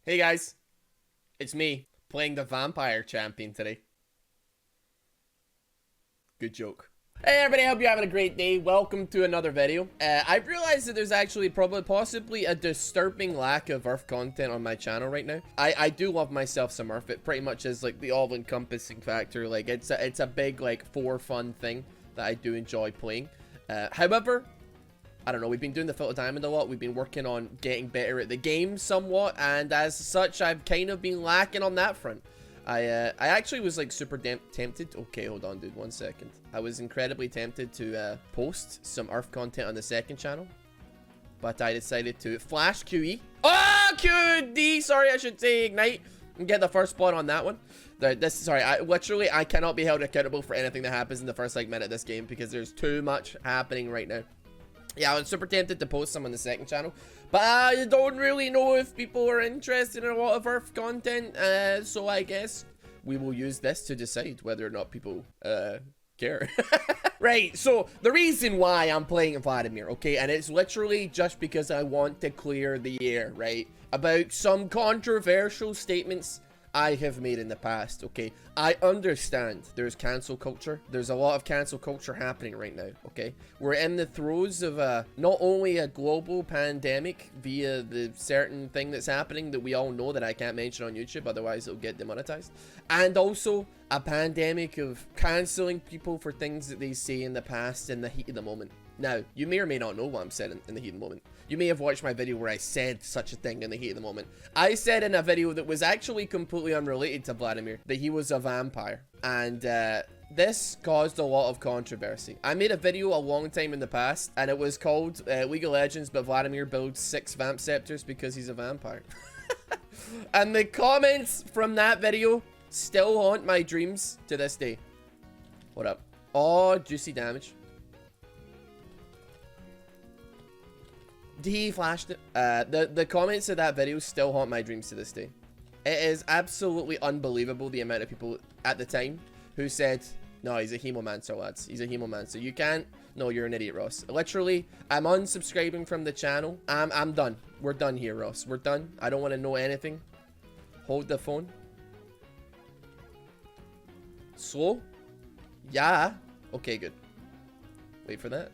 Hey guys, it's me playing the vampire champion today. Good joke. Hey everybody, I hope you're having a great day. Welcome to another video. I've realized that there's actually possibly a disturbing lack of URF content on my channel right now. I do love myself some URF. It pretty much is like the all-encompassing factor. Like it's a big like for fun thing that I do enjoy playing. However, I don't know, we've been doing the Filter Diamond a lot. We've been working on getting better at the game somewhat, and as such, I've kind of been lacking on that front. I actually was like super tempted. Okay, hold on, dude, 1 second. I was incredibly tempted to post some URF content on the second channel, but I decided to flash QE. Oh, QD! Sorry, I should say Ignite and get the first spot on that one. I cannot be held accountable for anything that happens in the first like minute of this game because there's too much happening right now. Yeah, I was super tempted to post some on the second channel, but I don't really know if people are interested in a lot of URF content, so I guess we will use this to decide whether or not people care. Right, so the reason why I'm playing Vladimir, okay, and it's literally just because I want to clear the air, right, about some controversial statements I have made in the past, okay? I understand there's cancel culture. There's a lot of cancel culture happening right now, okay? We're in the throes of not only a global pandemic via the certain thing that's happening that we all know that I can't mention on YouTube, otherwise it'll get demonetized, and also a pandemic of canceling people for things that they say in the past in the heat of the moment. Now, you may or may not know what I'm saying in the heat of the moment. You may have watched my video where I said such a thing in the heat of the moment. I said in a video that was actually completely unrelated to Vladimir that he was a vampire. And this caused a lot of controversy. I made a video a long time in the past, and it was called League of Legends, but Vladimir builds 6 vamp scepters because he's a vampire. And the comments from that video still haunt my dreams to this day. What up? Oh, juicy damage. He flashed it. The comments of that video still haunt my dreams to this day. It is absolutely unbelievable the amount of people at the time who said, no, he's a hemomancer, lads. He's a hemomancer. You can't. No, you're an idiot, Ross. Literally, I'm unsubscribing from the channel. I'm done. We're done here, Ross. We're done. I don't want to know anything. Hold the phone. Slow? Yeah. Okay, good. Wait for that.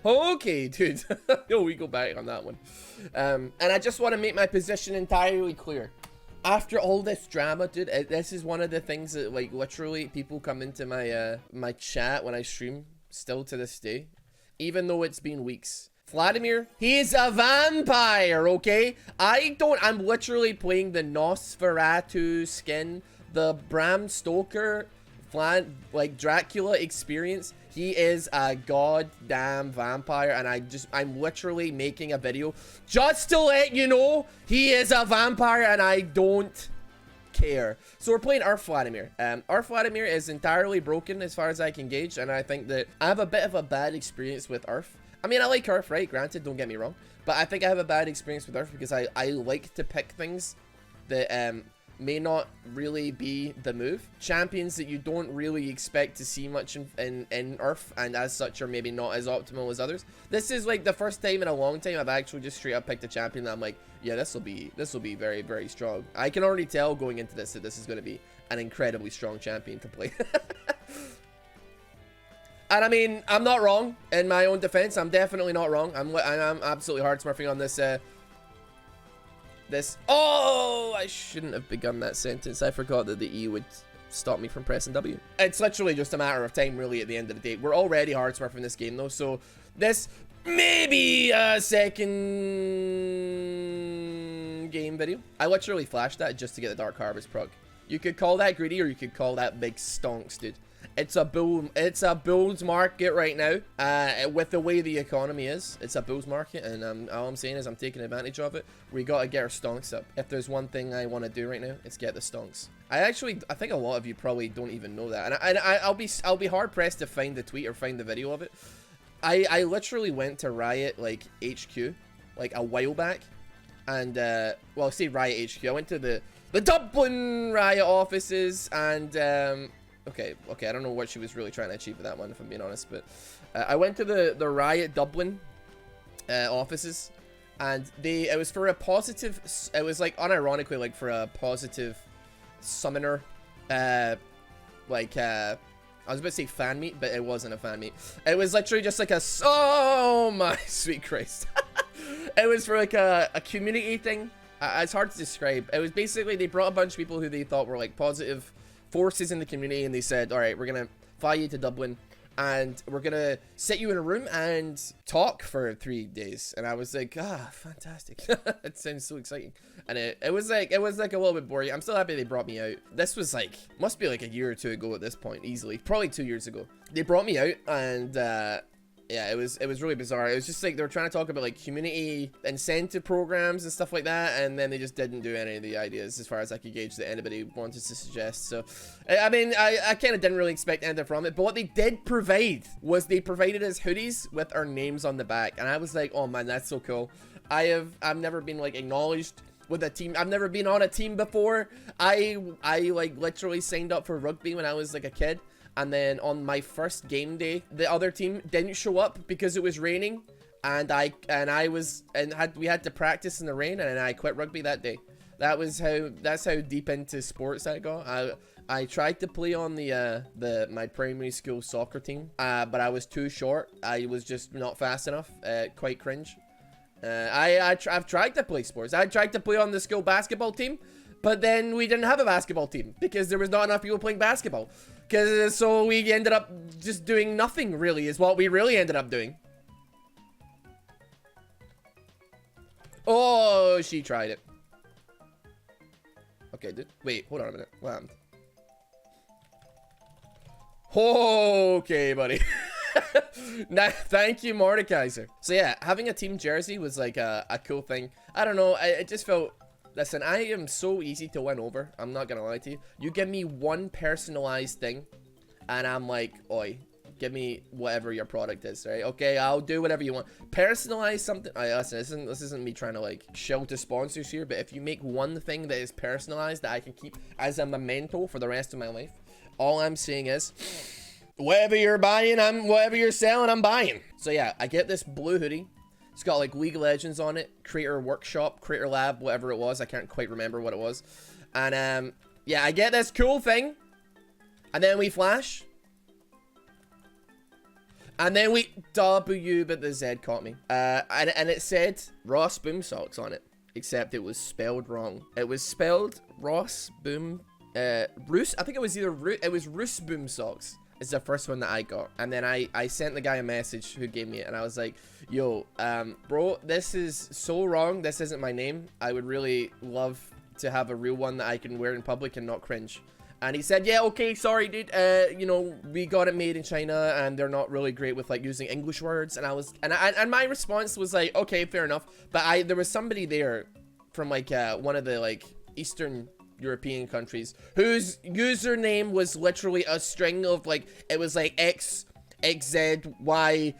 Okay, dude. Yo, we go back on that one. And I just want to make my position entirely clear. After all this drama, dude, this is one of the things that, like, literally people come into my my chat when I stream still to this day, even though it's been weeks. Vladimir, he's a vampire, okay? I'm literally playing the Nosferatu skin, the Bram Stoker, like Dracula experience. He is a goddamn vampire, and I'm literally making a video just to let you know he is a vampire, and I don't care. So we're playing URF Vladimir. URF Vladimir is entirely broken as far as I can gauge, and I think that I have a bit of a bad experience with URF. I mean, I like URF, right? Granted, don't get me wrong, but I think I have a bad experience with URF because I like to pick things that may not really be the move. Champions that you don't really expect to see much in URF, and as such are maybe not as optimal as others. This is like the first time in a long time I've actually just straight up picked a champion that I'm like, yeah, this will be very, very strong. I can already tell going into this that this is going to be an incredibly strong champion to play. And I mean, I'm not wrong in my own defense. I'm definitely not wrong. I'm absolutely hard smurfing on this oh, I shouldn't have begun that sentence. I forgot that the E would stop me from pressing W. It's literally just a matter of time, really, at the end of the day. We're already hard smurfing this game, though, so this may be a second game video. I literally flashed that just to get the Dark Harvest proc. You could call that greedy, or you could call that big stonks, dude. It's a bull's market right now. With the way the economy is, it's a bull's market, and all I'm saying is I'm taking advantage of it. We gotta get our stonks up. If there's one thing I want to do right now, it's get the stonks. I think a lot of you probably don't even know that, and I'll be hard pressed to find the tweet or find the video of it. I literally went to Riot like HQ like a while back, and well, say Riot HQ. I went to the Dublin Riot offices, and Okay, I don't know what she was really trying to achieve with that one, if I'm being honest, but I went to the Riot Dublin offices, and it was for a positive, it was like unironically like for a positive summoner, I was about to say fan meet, but it wasn't a fan meet. It was literally just like a, oh my sweet Christ. It was for like a community thing. It's hard to describe. It was basically, they brought a bunch of people who they thought were like positive forces in the community, and they said, all right, we're gonna fly you to Dublin and we're gonna sit you in a room and talk for 3 days. And I was like, ah, fantastic. It sounds so exciting. And it was like a little bit boring. I'm still happy they brought me out. This was like, must be like a year or two ago at this point, easily, probably 2 years ago. They brought me out, and yeah, it was really bizarre. It was just like they were trying to talk about like community incentive programs and stuff like that, and then they just didn't do any of the ideas as far as I could gauge that anybody wanted to suggest. So I mean, I kind of didn't really expect anything from it, but what they did provide was they provided us hoodies with our names on the back, and I was like, oh man, that's so cool. I've never been like acknowledged with a team. I've never been on a team before. I like literally signed up for rugby when I was like a kid. And then on my first game day, the other team didn't show up because it was raining, and we had to practice in the rain, and I quit rugby that day. That's how deep into sports I got. I tried to play on my primary school soccer team, but I was too short. I was just not fast enough. Quite cringe. I've tried to play sports. I tried to play on the school basketball team, but then we didn't have a basketball team because there was not enough people playing basketball. So we ended up just doing nothing, really, is what we really ended up doing. Oh, she tried it. Okay, dude. Wait, hold on a minute. What happened? Okay, buddy. Nah, thank you, Mordekaiser. So yeah, having a team jersey was like a cool thing. I don't know, it just felt... Listen, I am so easy to win over. I'm not gonna lie to you. You give me one personalized thing, and I'm like, oi, give me whatever your product is, right? Okay, I'll do whatever you want. Personalize something. Listen, this isn't me trying to like shill to sponsors here, but if you make one thing that is personalized that I can keep as a memento for the rest of my life, all I'm saying is, whatever you're buying, whatever you're selling, I'm buying. So yeah, I get this blue hoodie. It's got like League of Legends on it, Creator Workshop, Creator Lab, whatever it was. I can't quite remember what it was. And yeah, I get this cool thing. And then we flash. And then we W, but the Z caught me. And it said Rossboomsocks on it, except it was spelled wrong. It was spelled Rossboom, I think it was Rossboomsocks. It's the first one that I got. And then I sent the guy a message who gave me it, and I was like, yo, bro, this is so wrong. This isn't my name. I would really love to have a real one that I can wear in public and not cringe. And he said, yeah, okay, sorry, dude. You know, we got it made in China, and they're not really great with like using English words. And and my response was like, okay, fair enough. But there was somebody there from like one of the like Eastern European countries whose username was literally a string of like, it was like X, XZ, Y,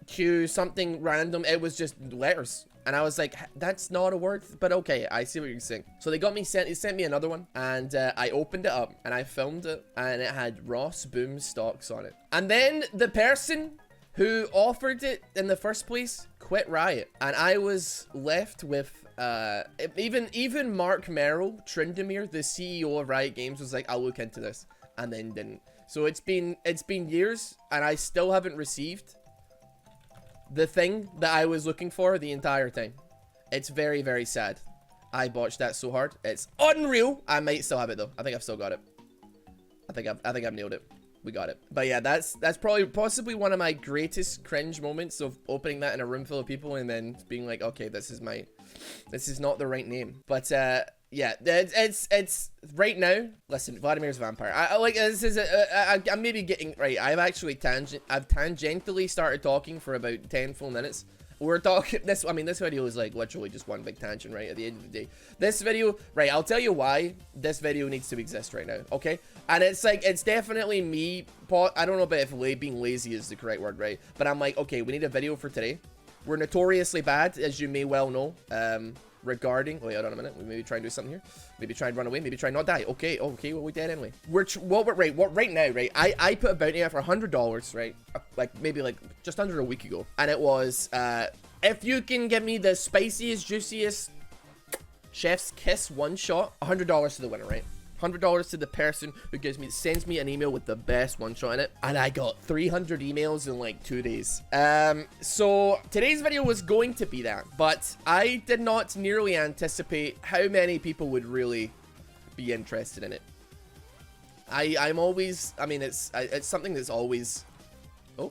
Q, something random. It was just letters. And I was like, that's not a word, but okay, I see what you're saying. So they sent me another one, and I opened it up and I filmed it, and it had Rossboomsocks on it. And then the person who offered it in the first place quit Riot, and I was left with even Mark Merrill, Tryndamere, the CEO of Riot Games, was like, I'll look into this, and then didn't. So it's been years, and I still haven't received the thing that I was looking for the entire time. It's very, very sad. I botched that so hard. It's unreal. I might still have it though. I think I've still got it. I think I've nailed it. We got it. But yeah, that's possibly one of my greatest cringe moments of opening that in a room full of people and then being like, okay, this is not the right name. But yeah, it's right now. Listen, Vladimir's vampire. I like this is I'm maybe getting right. I've tangentially started talking for about 10 full minutes. We're talking this. I mean, this video is like literally just one big tangent, right? At the end of the day, this video, right? I'll tell you why this video needs to exist right now, okay? And it's like, it's definitely me. I don't know about if being lazy is the correct word, right? But I'm like, okay, we need a video for today. We're notoriously bad, as you may well know. Regarding, wait, hold on a minute. We maybe try and do something here. Maybe try and run away. Maybe try and not die. Okay, well, we dead anyway. Right now, right? I put a bounty out for $100, right? Like maybe like just under a week ago, and it was If you can give me the spiciest, juiciest chef's kiss one shot, $100 to the winner, right? $100 to the person who sends me an email with the best one shot in it. And I got 300 emails in like 2 days. So today's video was going to be that, but I did not nearly anticipate how many people would really be interested in it. I'm always, I mean, it's something that's always, oh,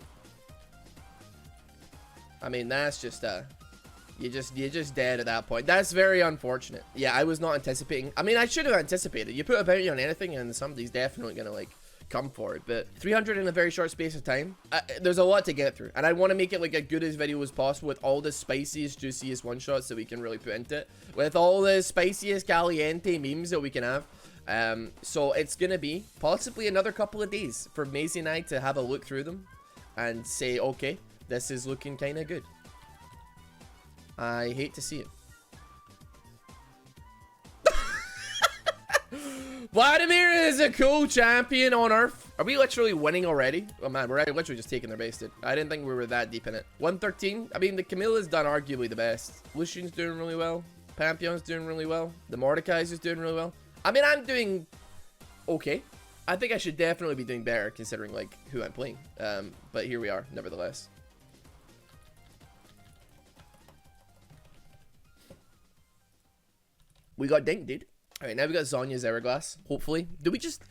I mean, that's just you're just dead at that point. That's very unfortunate. Yeah, I was not anticipating. I mean, I should have anticipated. You put a bounty on anything and somebody's definitely gonna like come for it. But 300 in a very short space of time. There's a lot to get through, and I want to make it like a good as video as possible with all the spiciest, juiciest one shots that we can really put into it, with all the spiciest caliente memes that we can have. So it's gonna be possibly another couple of days for Maisie and I to have a look through them and say, okay, this is looking kind of good. I hate to see it. Vladimir is a cool champion on Earth. Are we literally winning already? Oh man, we're literally just taking their base, dude. I didn't think we were that deep in it. 113. I mean, the Camilla's done arguably the best. Lucian's doing really well. Pampion's doing really well. The Mordekaiser's is doing really well. I mean, I'm doing okay. I think I should definitely be doing better considering like who I'm playing. But here we are, nevertheless. We got dinked, dude. All right, now we got Zonya's Hourglass. Hopefully, do we just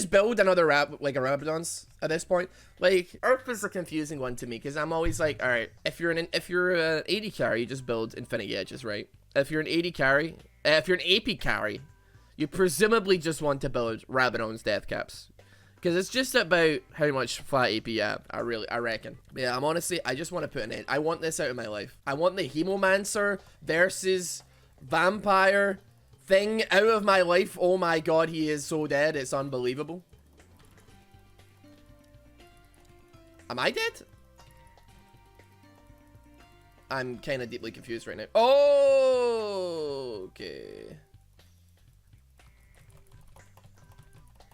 build another like a Rabadon's at this point? Like, Earth is a confusing one to me because I'm always like, all right, if you're an 80 carry, you just build Infinity Edges, right? If you're an 80 carry, if you're an AP carry, you presumably just want to build Rabadon's Death Caps because it's just about how much flat AP you have. I reckon. Yeah, I'm honestly, I just want to put an end. I want this out of my life. I want the Hemomancer versus vampire thing out of my life. Oh my god, he is so dead. It's unbelievable. Am I dead? I'm kind of deeply confused right now. Oh, okay.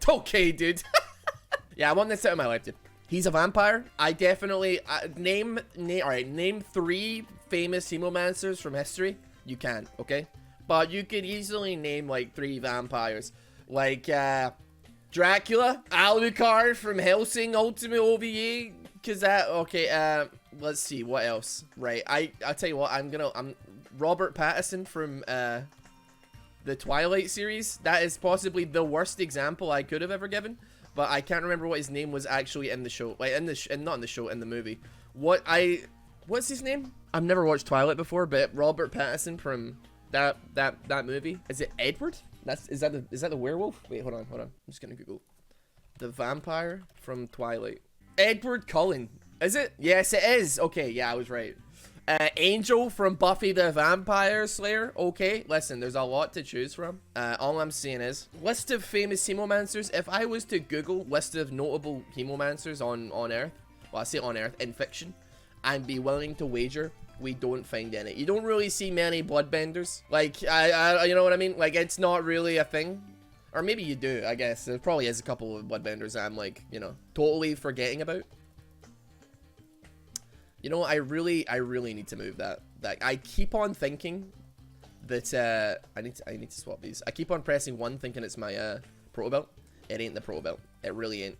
Okay, dude. Yeah, I want this out of my life, dude. He's a vampire. I definitely name 3 famous hemomancers from history. You can, okay? But you could easily name like 3 vampires. Like Dracula, Alucard from Helsing Ultimate OVA. Cause that, okay, let's see, what else? Right, I'll tell you what, I'm Robert Pattinson from the Twilight series. That is possibly the worst example I could have ever given. But I can't remember what his name was actually in the show. Like not in the show, in the movie. What's his name? I've never watched Twilight before, but Robert Pattinson from that movie. Is it Edward? Is that the werewolf? Wait, hold on. I'm just gonna Google the vampire from Twilight. Edward Cullen. Is it? Yes, it is. Okay, yeah, I was right. Angel from Buffy the Vampire Slayer. Okay, listen, there's a lot to choose from. All I'm saying is, list of famous hemomancers. If I was to Google list of notable hemomancers on Earth, well, I say on Earth, in fiction, I'd be willing to wager we don't find any. You don't really see many bloodbenders. Like, you know what I mean? Like, it's not really a thing. Or maybe you do, I guess. There probably is a couple of bloodbenders I'm like, you know, totally forgetting about. You know, I really need to move that. I keep on thinking that I need to swap these. I keep on pressing 1 thinking it's my proto belt. It ain't the proto belt. It really ain't.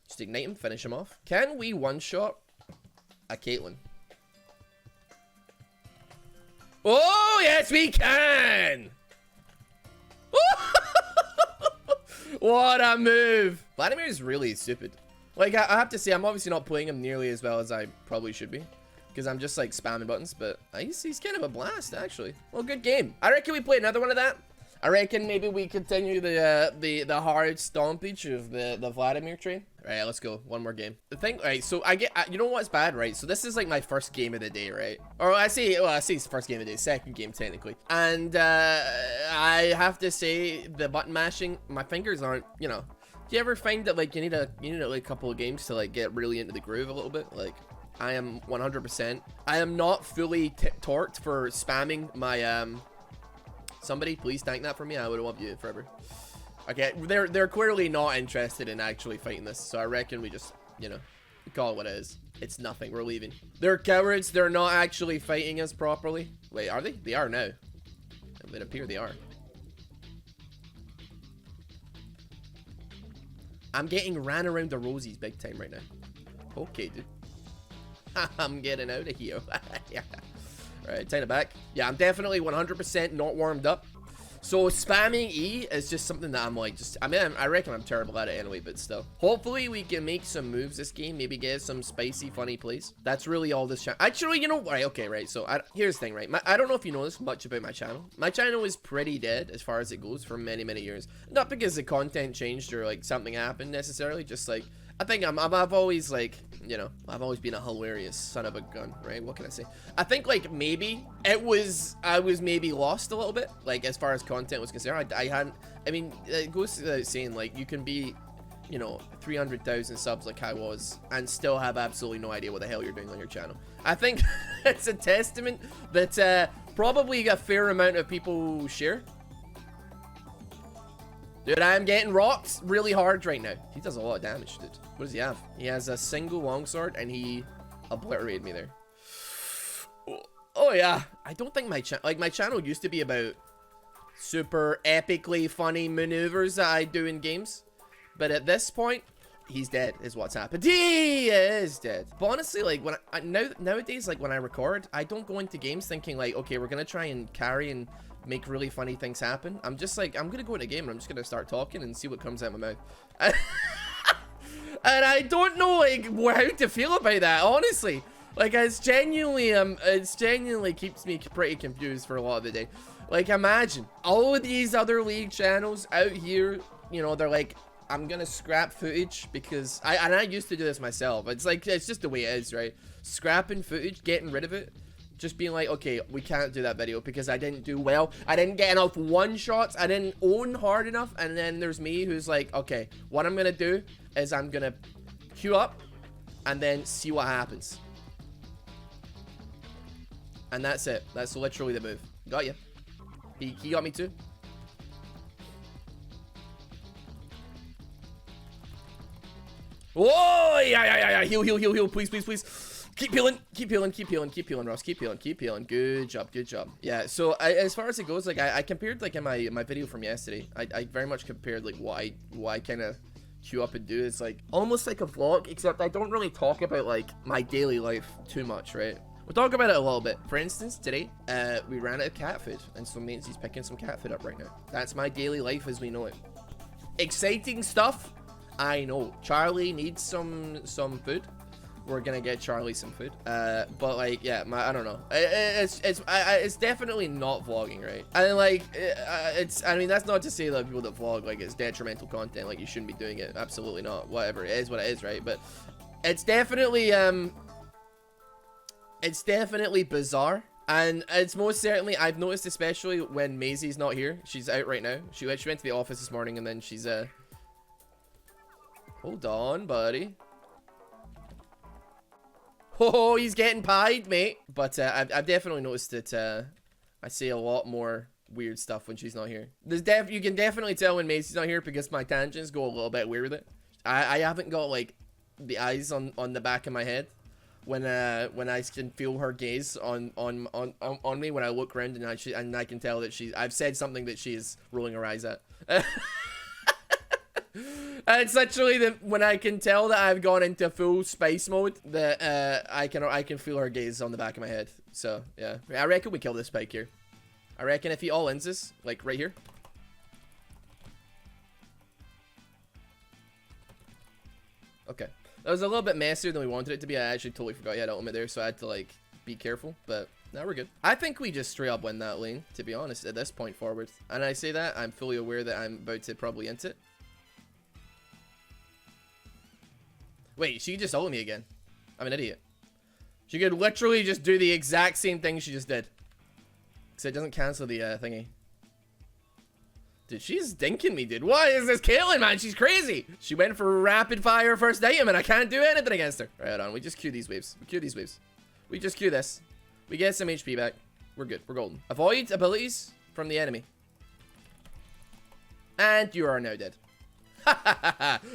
Just ignite him, finish him off. Can we one-shot a Caitlyn? Oh, yes, we can! What a move! Vladimir is really stupid. Like, I have to say, I'm obviously not playing him nearly as well as I probably should be. Because I'm just, like, spamming buttons. But he's kind of a blast, actually. Well, good game. I reckon we play another one of that. I reckon maybe we continue the hard stompage of the Vladimir train. All right, let's go. One more game. The thing, right, so you know what's bad, right? So this is like my first game of the day, right? Or I say it's first game of the day, second game technically. And I have to say the button mashing, my fingers aren't, you know. Do you ever find that like you need like, a couple of games to like get really into the groove a little bit? Like I am 100%. I am not fully torqued for spamming my Somebody please thank that for me. I would love you forever. Okay, they're clearly not interested in actually fighting this, so I reckon we just, you know, Call it what it is. It's nothing. We're leaving. They're cowards. They're not actually fighting us properly. Wait, are they? They are now. It would appear they are. I'm getting ran around the rosies big time right now. Okay, dude. I'm getting out of here. Yeah. Alright, time it back. Yeah, I'm definitely 100% not warmed up. So spamming E is just something that I'm like, I mean, I reckon I'm terrible at it anyway, but still. Hopefully we can make some moves this game, maybe get some spicy, funny plays. That's really all this channel. Actually, you know, right, okay, right. So here's the thing, right? I don't know if you know this much about my channel. My channel is pretty dead as far as it goes for many, many years. Not because the content changed or like something happened necessarily, just like, I think I've always like, you know, I've always been a hilarious son of a gun, right? What can I say? I think like maybe I was maybe lost a little bit, like as far as content was concerned. I mean, it goes without saying, like you can be, you know, 300,000 subs like I was and still have absolutely no idea what the hell you're doing on your channel. I think it's a testament that probably a fair amount of people share. Dude, I'm getting rocked really hard right now. He does a lot of damage, dude. What does he have? He has a single longsword, and he obliterated me there. Oh, yeah. I don't think my channel used to be about super epically funny maneuvers that I do in games. But at this point, he's dead is what's happened. He is dead. But honestly, like, when nowadays, like, when I record, I don't go into games thinking, like, okay, we're gonna try and carry and make really funny things happen. I'm just like, I'm gonna go in a game and I'm just gonna start talking and see what comes out of my mouth. And I don't know like how to feel about that, honestly. Like it's genuinely keeps me pretty confused for a lot of the day. Like imagine all of these other league channels out here, you know, they're like, I'm gonna scrap footage because I used to do this myself. It's like, it's just the way it is, right? Scrapping footage, getting rid of it. Just being like, okay, we can't do that video because I didn't do well. I didn't get enough one shots. I didn't own hard enough. And then there's me who's like, okay, what I'm going to do is I'm going to queue up and then see what happens. And that's it. That's literally the move. Got you. He got me too. Whoa! Yeah. Heal. Please. Keep healing, Ross. Keep healing. Good job. Yeah, so as far as it goes, like I compared like in my video from yesterday, I very much compared like what I kind of queue up and do. It's like almost like a vlog, except I don't really talk about like my daily life too much, right? We'll talk about it a little bit. For instance, today, we ran out of cat food, and so Macy's picking some cat food up right now. That's my daily life as we know it. Exciting stuff, I know. Charlie needs some food. We're gonna get Charlie some food, but like, yeah, I don't know. It's definitely not vlogging, right? And like, I mean, that's not to say that people that vlog like it's detrimental content, like you shouldn't be doing it. Absolutely not. Whatever, it is what it is, right? But it's definitely bizarre, and it's most certainly, I've noticed, especially when Maisie's not here. She's out right now. She went to the office this morning, and then she's hold on, buddy. Oh, he's getting pied, mate. But I've definitely noticed that I say a lot more weird stuff when she's not here. You can definitely tell when Macy's not here because my tangents go a little bit weird with it. I haven't got like the eyes on the back of my head when I can feel her gaze on me when I look around and I can tell that I've said something that she's rolling her eyes at. It's literally when I can tell that I've gone into full spice mode that I can feel her gaze on the back of my head. So yeah, I reckon we kill this spike here. I reckon if he all ends this, like right here. Okay, that was a little bit messier than we wanted it to be. I actually totally forgot he had ultimate there, so I had to like be careful. But now we're good. I think we just straight up win that lane, to be honest, at this point forward. And I say that I'm fully aware that I'm about to probably int it. Wait, she just ult me again. I'm an idiot. She could literally just do the exact same thing she just did. Because it doesn't cancel the thingy. Dude, she's dinking me, dude. What is this Caitlyn, man? She's crazy. She went for rapid fire first item and I can't do anything against her. Right on, we just queue these waves. We just queue this. We get some HP back. We're good, we're golden. Avoid abilities from the enemy. And you are now dead.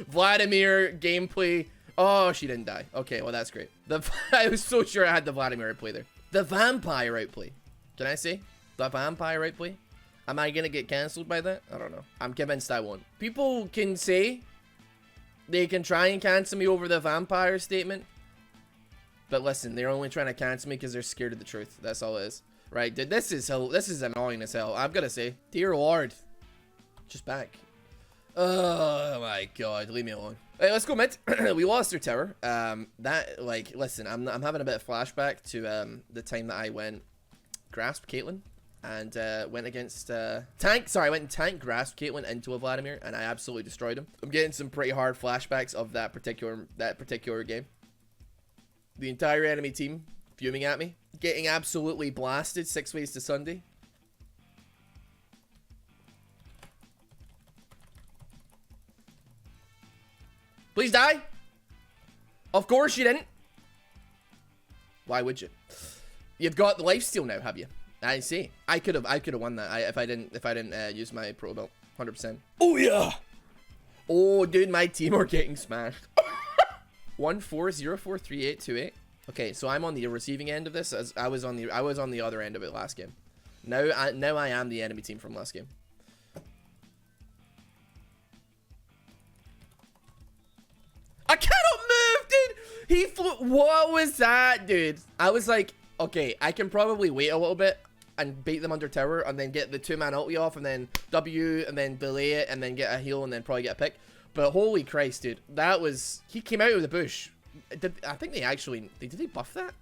Vladimir gameplay. Oh, she didn't die. Okay, well, that's great. I was so sure I had the Vladimir outplay there. The vampire outplay. Can I say? The vampire outplay? Am I gonna get cancelled by that? I don't know. I'm convinced I won't. People can say they can try and cancel me over the vampire statement. But listen, they're only trying to cancel me because they're scared of the truth. That's all it is. Right, dude, this is annoying as hell. I'm gonna say. Dear Lord. Just back. Oh my god, leave me alone. Hey, let's go mid. We lost our tower. That, like, listen, I'm having a bit of flashback to the time that I went grasp Caitlyn and went against tank. Sorry, I went and tank grasp Caitlyn into a Vladimir and I absolutely destroyed him. I'm getting some pretty hard flashbacks of that particular game. The entire enemy team fuming at me, getting absolutely blasted 6 ways to Sunday. Please die. Of course you didn't. Why would you? You've got the lifesteal now, have you? I see. I could have won that if I didn't use my pro belt. 100%. Oh yeah. Oh dude, my team are getting smashed. 14043828. Okay, so I'm on the receiving end of this, as I was on the other end of it last game. Now I am the enemy team from last game. I cannot move, dude. He flew. What was that, dude? I was like, okay, I can probably wait a little bit and bait them under tower and then get the 2-man ulti off and then W and then delay it and then get a heal and then probably get a pick. But holy Christ, dude, that was, he came out of the bush. I think they actually, did they buff that?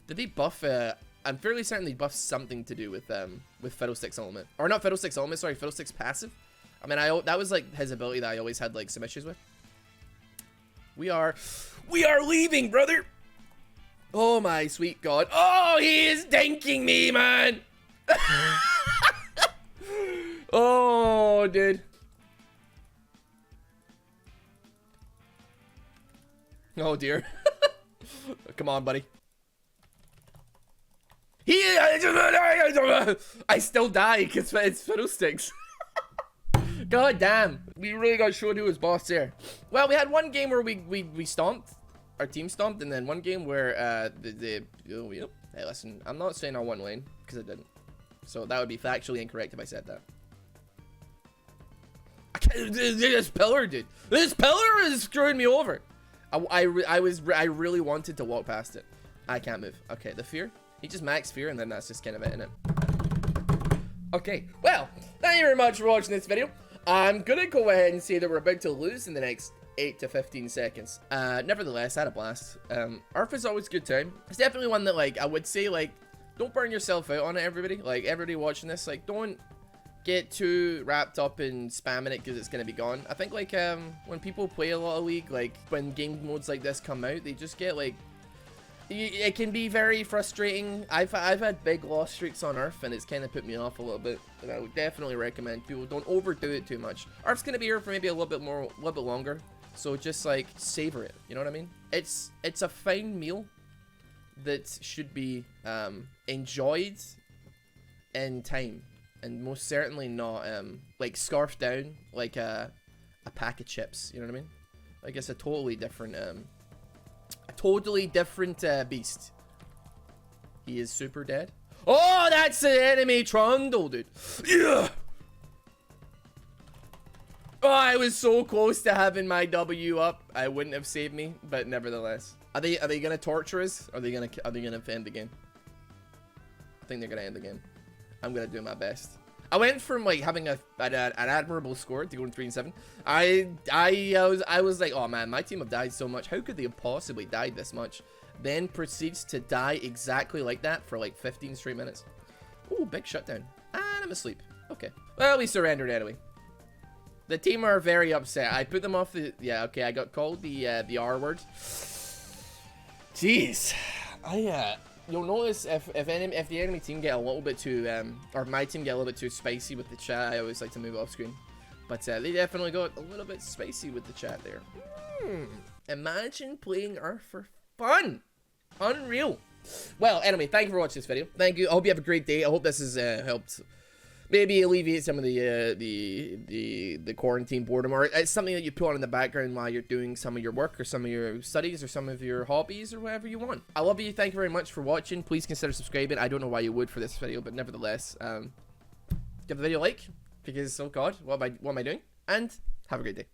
Did they buff, I'm fairly certain they buffed something to do with Fiddlestick's ultimate. Or not Fiddlestick's ultimate, sorry, Fiddlestick's passive. I mean, that was like his ability that I always had like some issues with. We are leaving, brother. Oh my sweet god. Oh, he is dinking me, man. Oh, dude. Oh dear. Come on, buddy. I still die because it's Fiddlesticks. God damn. We really got showed who was boss there. Well, we had one game where we stomped. Our team stomped, and then one game where hey, listen, I'm not saying I won lane because I didn't. So that would be factually incorrect if I said that. I can't, this pillar, dude. This pillar is screwing me over. I really wanted to walk past it. I can't move. Okay, the fear. He just max fear, and then that's just kind of it, innit? Okay, well, thank you very much for watching this video. I'm gonna go ahead and say that we're about to lose in the next 8 to 15 seconds. Nevertheless, I had a blast. URF is always a good time. It's definitely one that, like, I would say, like, don't burn yourself out on it, everybody. Like, everybody watching this, like, don't get too wrapped up in spamming it because it's gonna be gone. I think, like, when people play a lot of League, like, when game modes like this come out, they just get, like, it can be very frustrating. I've had big loss streaks on URF, and it's kind of put me off a little bit. And I would definitely recommend people don't overdo it too much. URF's gonna be here for maybe a little bit longer, so just like savor it. You know what I mean? It's a fine meal that should be enjoyed in time, and most certainly not like scarfed down like a pack of chips. You know what I mean? Like it's a totally different beast. He is super dead. Oh, that's the enemy Trundle, dude. Yeah. Oh, I was so close to having my W up. I wouldn't have saved me, but nevertheless. Are they gonna torture us? Or are they gonna end the game? I think they're gonna end the game. I'm gonna do my best. I went from like having an admirable score to going 3-7. I was like, oh man, my team have died so much. How could they have possibly died this much? Then proceeds to die exactly like that for like 15 straight minutes. Ooh, big shutdown. And I'm asleep. Okay. Well, we surrendered anyway. The team are very upset. I put them off the... Yeah, okay, I got called the R word. Jeez. You'll notice if the enemy team get a little bit too, or my team get a little bit too spicy with the chat, I always like to move off screen. But they definitely got a little bit spicy with the chat there. Imagine playing URF for fun. Unreal. Well, anyway, thank you for watching this video. Thank you. I hope you have a great day. I hope this has helped maybe alleviate some of the quarantine boredom, or it's something that you put on in the background while you're doing some of your work or some of your studies or some of your hobbies or whatever you want. I love you. Thank you very much for watching. Please consider subscribing. I don't know why you would for this video, but nevertheless, give the video a like because, oh god, what am I doing? And have a great day.